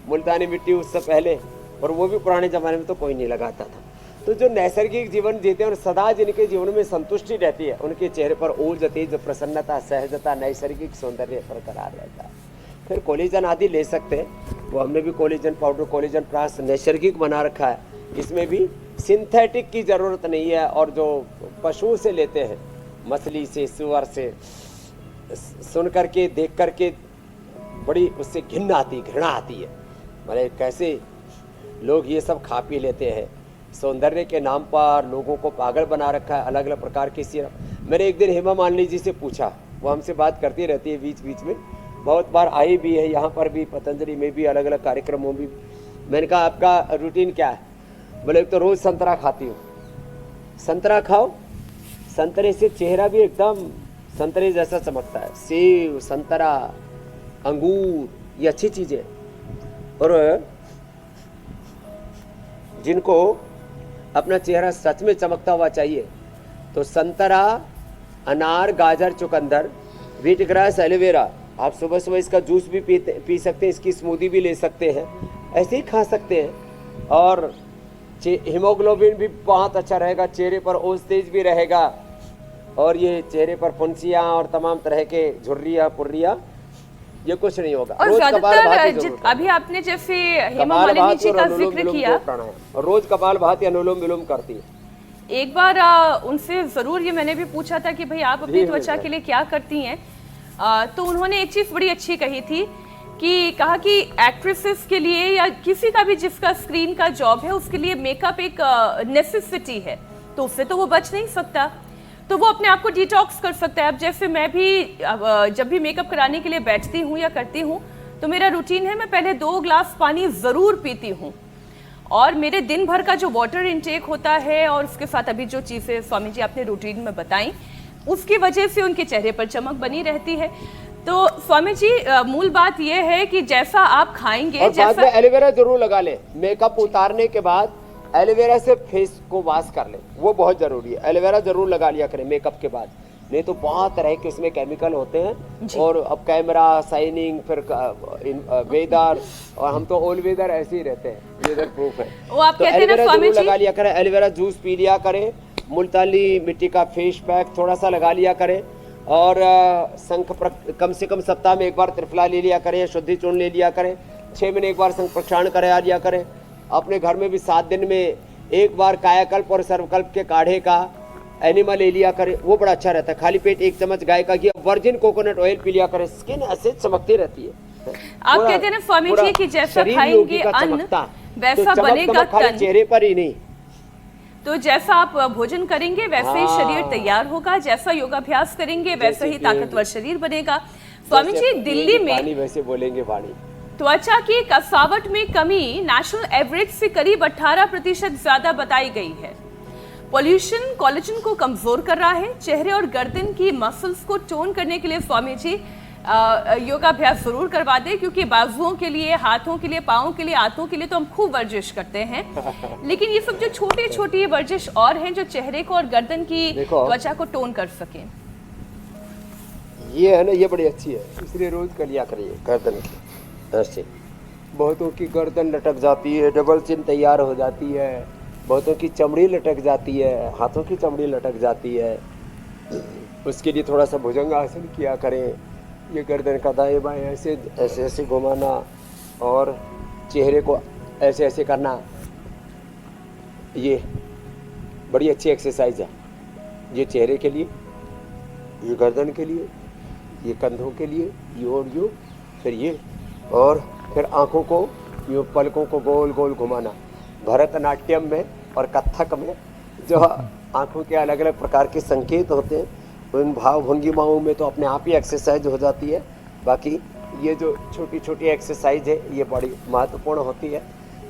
मुल्तानी मिट्टी उससे पहले, और वो भी पुराने ज़माने में तो कोई नहीं लगाता था। तो जो नैसर्गिक जीवन जीते हैं और सदा जिनके जीवन में संतुष्टि रहती है, उनके चेहरे पर ओज तेज प्रसन्नता, सहजता, नैसर्गिक सौंदर्य बरकरार रहता है। फिर कोलेजन आदि ले सकते हैं, वो हमने भी कोलेजन पाउडर, कोलेजन प्लास नैसर्गिक बना रखा है। इसमें भी सिंथेटिक की ज़रूरत नहीं है। और जो पशु से लेते हैं, मछली से, सुअर से, सुन करके देख करके बड़ी उससे घिन आती, घृणा आती है। मतलब कैसे लोग ये सब खा पी लेते हैं। सौंदर्य के नाम पर लोगों को पागल बना रखा है, अलग अलग प्रकार के सीरम। मैंने एक दिन हेमा मालिनी जी से पूछा, वो हमसे बात करती रहती है बीच बीच में, बहुत बार आई भी है यहाँ पर भी, पतंजलि में भी, अलग अलग कार्यक्रमों में भी। मैंने कहा आपका रूटीन क्या है? बोले तो रोज़ संतरा खाती हूँ। संतरा खाओ, संतरे से चेहरा भी एकदम संतरे जैसा चमकता है। सेब, संतरा, अंगूर, ये अच्छी चीज़ें। और जिनको अपना चेहरा सच में चमकता हुआ चाहिए तो संतरा, अनार, गाजर, चुकंदर, व्हीट ग्रास, एलोवेरा, आप सुबह सुबह इसका जूस भी पी सकते हैं, इसकी स्मूदी भी ले सकते हैं, ऐसे ही खा सकते हैं। और हीमोग्लोबिन भी बहुत अच्छा रहेगा, चेहरे पर ओज तेज भी रहेगा, और ये चेहरे पर फुंसियाँ और तमाम तरह के झुर्रियाँ, पुर्रियाँ, ये कुछ नहीं होगा। और ज्यादातर अभी आपने जैसे हेमा मालिनी जी का जिक्र किया, रोज कपालभाति, अनुलोम विलोम करती है। एक बार उनसे जरूर ये मैंने भी पूछा था कि भाई आप अपनी त्वचा के लिए क्या करती हैं, तो उन्होंने एक चीज बड़ी अच्छी कही थी कि कहा कि एक्ट्रेसेस के लिए या किसी का भी जिसका स्क्रीन का जॉब है, उसके लिए मेकअप एक नेसेसिटी है, तो उससे तो वो बच नहीं सकता, तो वो अपने आप को डिटॉक्स कर सकता है। अब जैसे मैं भी जब भी मेकअप कराने के लिए बैठती हूँ या करती हूँ, तो मेरा रूटीन है, मैं पहले 2 ग्लास पानी ज़रूर पीती हूँ, और मेरे दिन भर का जो वाटर इनटेक होता है और उसके साथ अभी जो चीज़ें स्वामी जी आपने रूटीन में बताई, उसकी वजह से उनके चेहरे पर चमक बनी रहती है। तो स्वामी जी मूल बात यह है कि जैसा आप खाएंगे, और बाद में एलोवेरा जरूर लगा ले। मेकअप उतारने के बाद एलोवेरा से फेस को वॉश कर ले, वो बहुत जरूरी है। एलोवेरा जरूर लगा लिया करें मेकअप के बाद, नहीं तो बहुत तरह के इसमें केमिकल होते हैं। और अब कैमरा, शाइनिंग, फिर वेदर, और हम तो ऑल वेदर ऐसे ही रहते हैं, वेदर प्रूफ है। वो आप तो कहते हैं ना स्वामी जी, लगा लिया करें, एलोवेरा जूस पी लिया करें, मुल्तानी मिट्टी का फेस पैक थोड़ा सा लगा लिया करें, और कम से कम सप्ताह में 1 बार त्रिफला ले लिया करें, शुद्धि चूर्ण ले लिया करें, 6 महीने 1 बार संघ प्रक्षालन करा लिया करें। अपने घर में भी 7 दिन में 1 बार कायाकल्प और सर्वकल्प के काढ़े का एनिमा ले लिया करें, वो बड़ा अच्छा रहता है। खाली पेट 1 चम्मच गाय का घी, वर्जिन कोकोनट ऑयल पी लिया करें, स्किन ऐसे चमकती रहती है। आप कहते हैं ना स्वामी जी कि जैसा खाएंगे अन्न वैसा बनेगा तन, चेहरे पर ही नहीं। तो जैसा आप भोजन करेंगे वैसे ही शरीर तैयार होगा, जैसा योगाभ्यास करेंगे वैसे ही ताकतवर शरीर बनेगा। स्वामी जी, दिल्ली में वैसे बोलेंगे वाणी, त्वचा की कसावट में कमी नेशनल एवरेज से करीब 18% ज्यादा बताई गई है। पॉल्यूशन कोलेजन को कमजोर कर रहा है। चेहरे और गर्दन की मसल्स को टोन करने के लिए स्वामी जी योगाभ्यास जरूर करवा दें, क्योंकि बाजुओं के लिए, हाथों के लिए, पाँव के लिए, हाथों के लिए तो हम खूब वर्जिश करते हैं, लेकिन ये सब जो छोटी छोटी वर्जिश और हैं जो चेहरे को और गर्दन की त्वचा को टोन कर सकें, ये है ना, ये बड़ी अच्छी है, इसलिए रोज कर लिया करिए गर्दन की। ऐसे बहुतों की गर्दन लटक जाती है, डबल चिन तैयार हो जाती है, बहुतों की चमड़ी लटक जाती है, हाथों की चमड़ी लटक जाती है। उसके लिए थोड़ा सा भुजंगासन किया करें। ये गर्दन का दाएं बाएं ऐसे ऐसे ऐसे घुमाना और चेहरे को ऐसे ऐसे करना, ये बड़ी अच्छी एक्सरसाइज है। ये चेहरे के लिए, ये गर्दन के लिए, ये कंधों के लिए, ये और यूँ, फिर ये, और फिर आँखों को यूँ पलकों को गोल गोल घुमाना। भरतनाट्यम में और कथक में जो आँखों के अलग अलग प्रकार के संकेत होते हैं, उन भाव भंगिमाओं में तो अपने आप ही एक्सरसाइज हो जाती है। बाकी ये जो छोटी छोटी एक्सरसाइज है ये बड़ी महत्वपूर्ण होती है।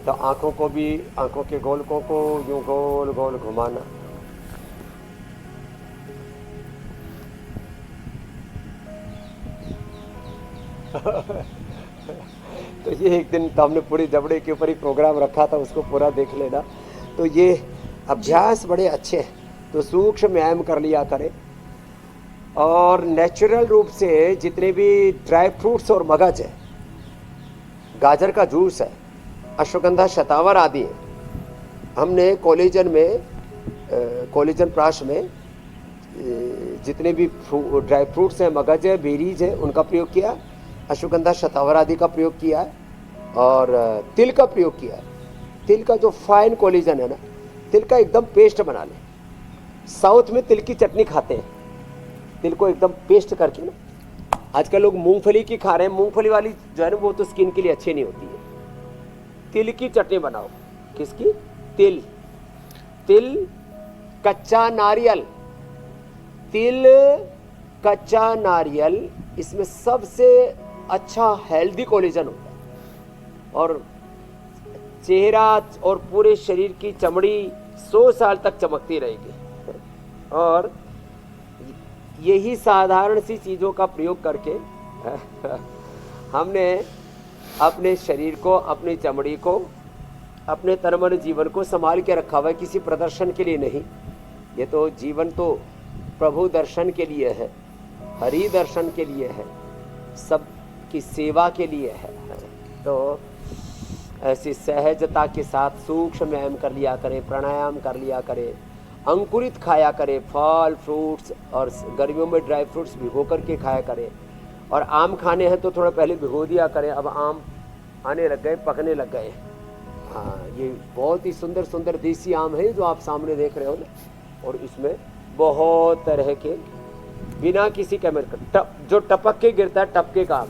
तो आँखों को भी, आँखों के गोलकों को यूँ गोल गोल घुमाना। तो ये एक दिन तो हमने पूरी जबड़े के ऊपर ही प्रोग्राम रखा था, उसको पूरा देख लेना। तो ये अभ्यास बड़े अच्छे हैं, तो सूक्ष्म व्यायाम कर लिया करें। और नेचुरल रूप से जितने भी ड्राई फ्रूट्स और मगज है, गाजर का जूस है, अश्वगंधा शतावर आदि है, हमने कोलेजन में कोलेजन प्राश में जितने भी ड्राई फ्रूट्स हैं, मगज है, बेरीज है, उनका प्रयोग किया, अश्वगंधा शतावर आदि का प्रयोग किया है और तिल का प्रयोग किया है। तिल का जो फाइन कोलेजन है ना, तिल का एकदम पेस्ट बना लें। साउथ में तिल की चटनी खाते हैं, तिल को एकदम पेस्ट करके ना। आजकल लोग मूंगफली की खा रहे हैं, मूंगफली वाली जो है ना वो तो स्किन के लिए अच्छी नहीं होती है। तिल की चटनी बनाओ। किसकी? तिल, तिल कच्चा नारियल, तिल कच्चा नारियल, इसमें सबसे अच्छा हेल्दी कोलेजन होता है और चेहरा और पूरे शरीर की चमड़ी 100 साल तक चमकती रहेगी। और यही साधारण सी चीज़ों का प्रयोग करके हमने अपने शरीर को, अपनी चमड़ी को, अपने तन मन जीवन को संभाल के रखा हुआ है, किसी प्रदर्शन के लिए नहीं। ये तो जीवन तो प्रभु दर्शन के लिए है, हरि दर्शन के लिए है, सब की सेवा के लिए है। तो ऐसी सहजता के साथ सूक्ष्म व्यायाम कर लिया करें, प्राणायाम कर लिया करें, अंकुरित खाया करें, फल फ्रूट्स, और गर्मियों में ड्राई फ्रूट्स भिगो करके खाया करें। और आम खाने हैं तो थोड़ा पहले भिगो दिया करें। अब आम आने लग गए, पकने लग गए। हाँ, ये बहुत ही सुंदर सुंदर देसी आम है जो आप सामने देख रहे हो ना। और इसमें बहुत तरह के बिना किसी केमिकल, जो टपक के गिरता है, टपके का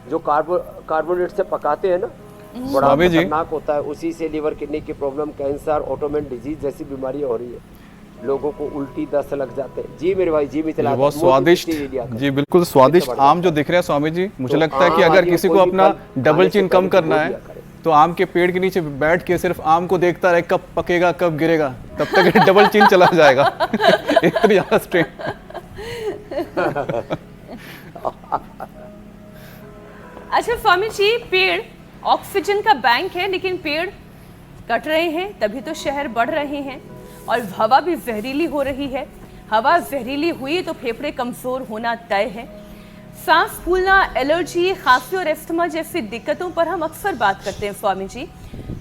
जो कार्बोनेट से पकाते हैं ना, बड़ा खतरनाक होता है। उसी से लिवर किडनी की प्रॉब्लम, कैंसर, ऑटोमेन डिजीज जैसी बीमारियां हो रही है। लोगों को उल्टी, दस्त लग जाते हैं। जी मेरे भाई, जी भी चला। बहुत स्वादिष्ट, जी बिल्कुल स्वादिष्ट आम जो दिख रहे हैं स्वामी जी, मुझे लगता है कि अगर किसी को अपना डबल चिन कम करना है तो आम के पेड़ के नीचे बैठ के सिर्फ आम को देखता रहे, कब पकेगा कब गिरेगा, तब तक डबल चिन चला जाएगा। इतनी ज्यादा स्ट्रेन। अच्छा स्वामी जी, पेड़ ऑक्सीजन का बैंक है, लेकिन पेड़ कट रहे हैं, तभी तो शहर बढ़ रहे हैं और हवा भी जहरीली हो रही है। हवा जहरीली हुई तो फेफड़े कमजोर होना तय है। सांस फूलना, एलर्जी, खांसी और एस्थमा जैसी दिक्कतों पर हम अक्सर बात करते हैं स्वामी जी।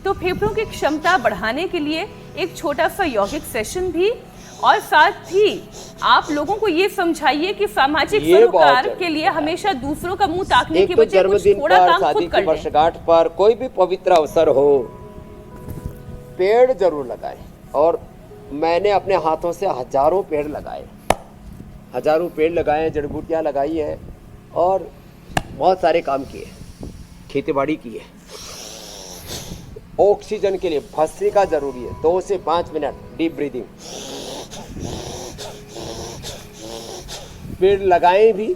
तो फेफड़ों की क्षमता बढ़ाने के लिए एक छोटा सा यौगिक सेशन भी, और साथ ही आप लोगों को ये समझाइए कि सामाजिक सरोकार के लिए हमेशा दूसरों का मुंह ताकने की बजाय कुछ थोड़ा काम खुद कर लें। वर्षगांठ पर, कोई भी पवित्र अवसर हो, पेड़ जरूर लगाएं। और मैंने अपने हाथों से हजारों पेड़ लगाए, हजारों पेड़ लगाए, जड़ी बूटियां लगाई हैं और बहुत सारे काम किए, खेती बाड़ी की है। ऑक्सीजन के लिए भस्त्रिका जरूरी है। 2 से 5 मिनट डीप ब्रीदिंग। पेड़ लगाएं भी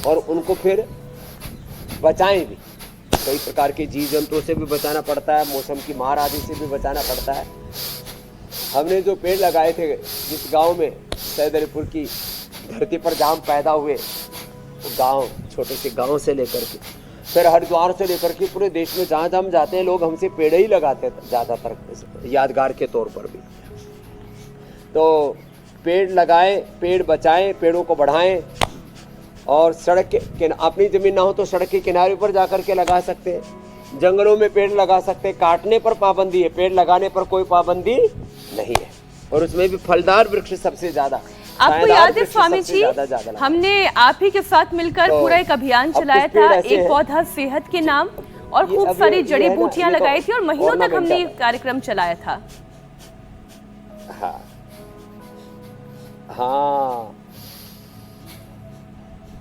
और उनको फिर बचाएं भी। कई प्रकार के जीव जंतुओं से भी बचाना पड़ता है, मौसम की मार आदि से भी बचाना पड़ता है। हमने जो पेड़ लगाए थे जिस गांव में, सैदलपुर की धरती पर जहाँ पैदा हुए, वो गांव, छोटे से गांव से लेकर के फिर हरिद्वार से लेकर के पूरे देश में जहाँ जहाँ हम जाते हैं, लोग हमसे पेड़ ही लगाते थे ज़्यादातर, यादगार के तौर पर भी। तो पेड़ लगाएं, पेड़ बचाएं, पेड़ों को बढ़ाएं। और सड़क के, अपनी ज़मीन ना हो तो सड़क के किनारे पर जा कर के लगा सकते हैं, जंगलों में पेड़ लगा सकते हैं। काटने पर पाबंदी है, पेड़ लगाने पर कोई पाबंदी नहीं है, और उसमें भी फलदार वृक्ष सबसे ज्यादा। आपको याद है स्वामी जी, हमने आप ही के साथ मिलकर तो पूरा एक अभियान अब चलाया कुछ पेड़ था, ऐसे एक हैं। पौधा सेहत के नाम, और ये खूब अभी सारी ये जड़ी है ना, बूटियां ये तो लगाई थी, और महीनों तक हमने ये ornamental है। कार्यक्रम चलाया था। हाँ हाँ,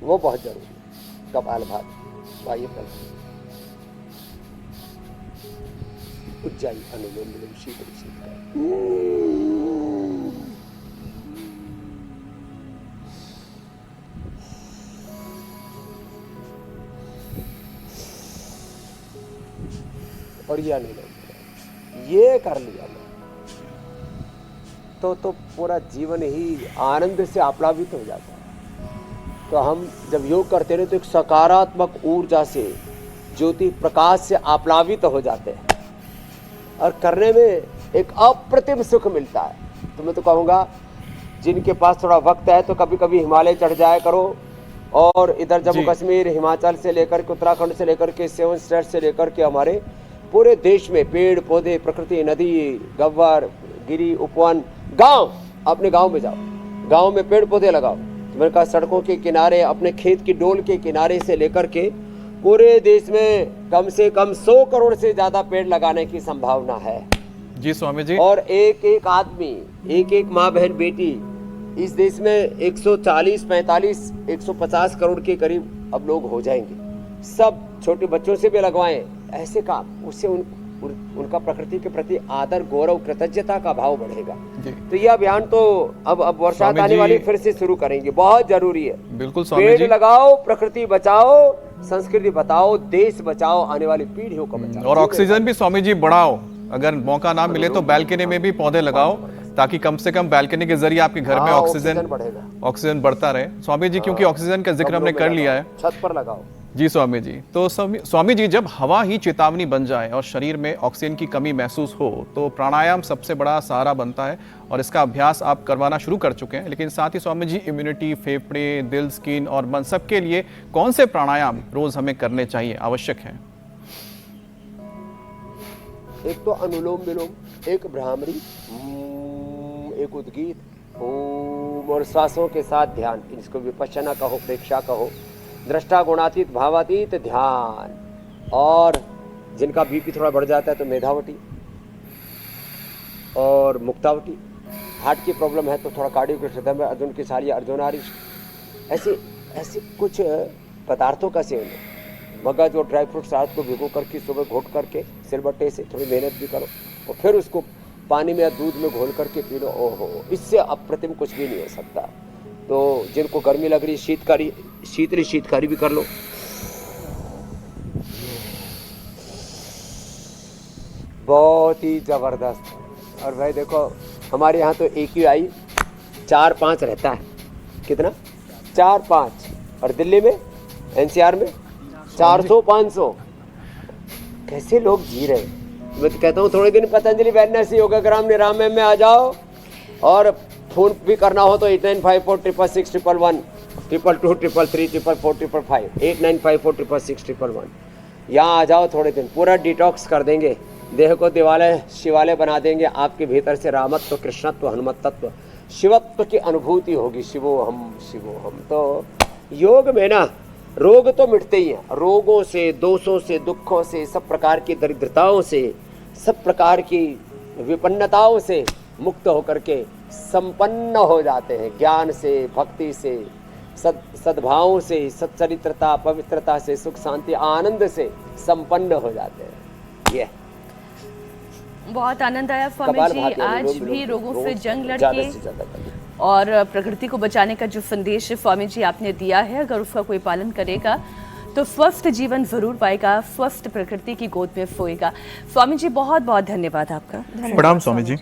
वो बहुत जरूरी है। कपालभाति, वायुपल्लव, उज्जाई, अनुलोम विलोम, शीतल शीतल। और ये अनुलोम विलोम, ये कर लिया ना, तो पूरा जीवन ही आनंद से आप्लावित हो जाता है। तो हम जब योग करते हैं तो एक सकारात्मक ऊर्जा से, ज्योति प्रकाश से आप्लावित हो जाते हैं, और करने में एक अप्रतिम सुख मिलता है। तो मैं तो कहूँगा, जिनके पास थोड़ा वक्त है तो कभी कभी हिमालय चढ़ जाया करो, और इधर जम्मू कश्मीर, हिमाचल से लेकर के उत्तराखंड से लेकर के 7 स्टेट से लेकर के हमारे पूरे देश में पेड़ पौधे, प्रकृति, नदी, गव्वर, गिरी, उपवन, गांव, अपने गांव में जाओ, गांव में पेड़ पौधे लगाओ। तो मैंने कहा सड़कों के किनारे, अपने खेत की डोल के किनारे से लेकर के पूरे देश में कम से कम 100 करोड़ से ज्यादा पेड़ लगाने की संभावना है। जी स्वामी जी। और एक एक आदमी, एक एक माँ बहन बेटी, इस देश में 140, 45, 150 करोड़ के करीब अब लोग हो जाएंगे। सब छोटे बच्चों से भी लगवाएं ऐसे काम, उससे उनका प्रकृति के प्रति आदर, गौरव, कृतज्ञता का भाव बढ़ेगा। तो यह अभियान तो अब बरसात आने वाली, फिर से शुरू करेंगे, बहुत जरूरी है। बिल्कुल स्वामी पेड़ जी। लगाओ, प्रकृति बचाओ, संस्कृति बचाओ, देश बचाओ, आने वाली पीढ़ियों को बचाओ। और ऑक्सीजन भी स्वामी जी बढ़ाओ, अगर मौका ना मिले तो बैल्कनी में भी पौधे लगाओ, ताकि कम से कम बैल्कनी के जरिए आपके घर में ऑक्सीजन बढ़ता रहे स्वामी जी, क्योंकि ऑक्सीजन का जिक्र हमने कर लिया है। छत पर लगाओ। जी स्वामी जी। तो स्वामी जी, जब हवा ही चेतावनी बन जाए और शरीर में ऑक्सीजन की कमी महसूस हो तो प्राणायाम सबसे बड़ा सहारा बनता है, और इसका अभ्यास आप करवाना शुरू कर चुके हैं। लेकिन साथ ही स्वामी जी, इम्यूनिटी, फेफड़े, दिल, स्किन और मन, सबके लिए कौन से प्राणायाम रोज हमें करने चाहिए, आवश्यक है? एक तो अनुलोम विलोम, एक भ्रामरी, एक उद्गीत, ओम, और श्वासों के साथ ध्यान। इसको विपश्यना कहो, प्रेक्षा कहो, दृष्टा गुणातीत भावातीत ध्यान। और जिनका बीपी थोड़ा बढ़ जाता है तो मेधावटी और मुक्तावटी। हार्ट की प्रॉब्लम है तो थोड़ा कार्डियो के हृदय में अर्जुन की सारी अर्जुनारिष्ट। ऐसे कुछ पदार्थों का सेवन। मगज और ड्राई फ्रूट्स रात को भिगो करके सुबह घोट करके सिलबट्टे से थोड़ी मेहनत भी करो, और फिर उसको पानी में या दूध में घोल करके पी लो। ओहो, इससे अप्रतिम कुछ भी नहीं हो सकता। तो जिनको गर्मी लग रही, शीतकारी भी कर लो। बहुत ही जबरदस्त। और भाई देखो, हमारे यहाँ तो AQI 4-5 रहता है। कितना? 4-5। और दिल्ली में, NCR में 400-500। कैसे लोग जी रहे हैं। मैं तो कहता हूँ थोड़े दिन पतंजलि वेलनेस योगाग्राम निराम में आ जाओ, और फोन भी करना हो तो 8954666111, 22233334455, 8954666111। यहाँ आ जाओ, थोड़े दिन पूरा डिटॉक्स कर देंगे, देह को दिवालय शिवालय बना देंगे। आपके भीतर से रामत्व, कृष्णत्व, हनुमत्व, शिवत्व की अनुभूति होगी। शिवो हम। तो योग में ना रोग तो मिटते ही हैं। रोगों से, दोषों से, दुखों से, सब प्रकार की दरिद्रताओं से, सब प्रकार की विपन्नताओं से मुक्त होकर के संपन्न हो जाते हैं। ज्ञान से, भक्ति से, सद्भाव से, सच्चरित्रता, पवित्रता से, सुख शांति आनंद से संपन्न हो जाते हैं। ये बहुत आनंद आया स्वामी जी, आज भी रोगों से जंग लड़के और प्रकृति को बचाने का जो संदेश स्वामी जी आपने दिया है, अगर उसका कोई पालन करेगा तो स्वस्थ जीवन जरूर पाएगा, स्वस्थ प्रकृति की गोद में सोएगा। स्वामी जी बहुत बहुत धन्यवाद आपका। प्रणाम स्वामी जी।